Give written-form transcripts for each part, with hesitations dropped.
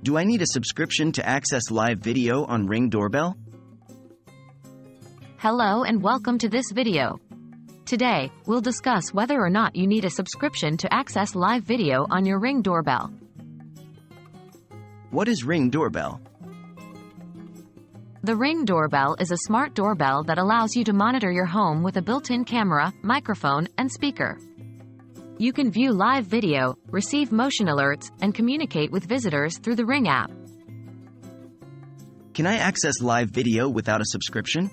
Do I need a subscription to access live video on Ring Doorbell? Hello and welcome to this video. Today, we'll discuss whether or not you need a subscription to access live video on your Ring Doorbell. What is Ring Doorbell? The Ring Doorbell is a smart doorbell that allows you to monitor your home with a built-in camera, microphone, and speaker. You can view live video, receive motion alerts, and communicate with visitors through the Ring app. Can I access live video without a subscription?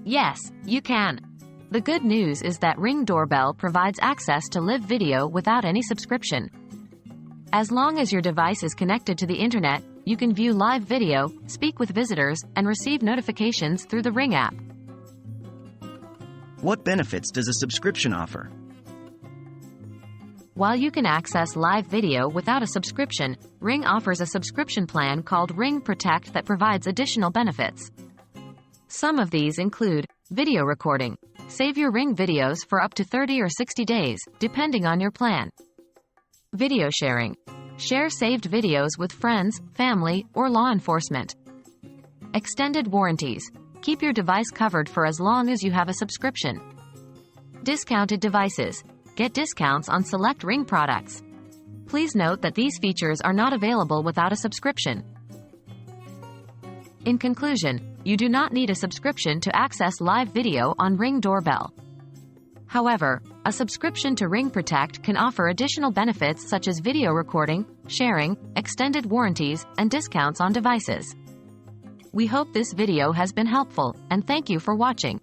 Yes, you can. The good news is that Ring Doorbell provides access to live video without any subscription. As long as your device is connected to the internet, you can view live video, speak with visitors, and receive notifications through the Ring app. What benefits does a subscription offer? While you can access live video without a subscription, Ring offers a subscription plan called Ring Protect that provides additional benefits. Some of these include video recording. Save your Ring videos for up to 30 or 60 days, depending on your plan. Video sharing. Share saved videos with friends, family, or law enforcement. Extended warranties. Keep your device covered for as long as you have a subscription. Discounted devices. Get discounts on select Ring products. Please note that these features are not available without a subscription. In conclusion, you do not need a subscription to access live video on Ring Doorbell. However, a subscription to Ring Protect can offer additional benefits such as video recording, sharing, extended warranties, and discounts on devices. We hope this video has been helpful, and thank you for watching.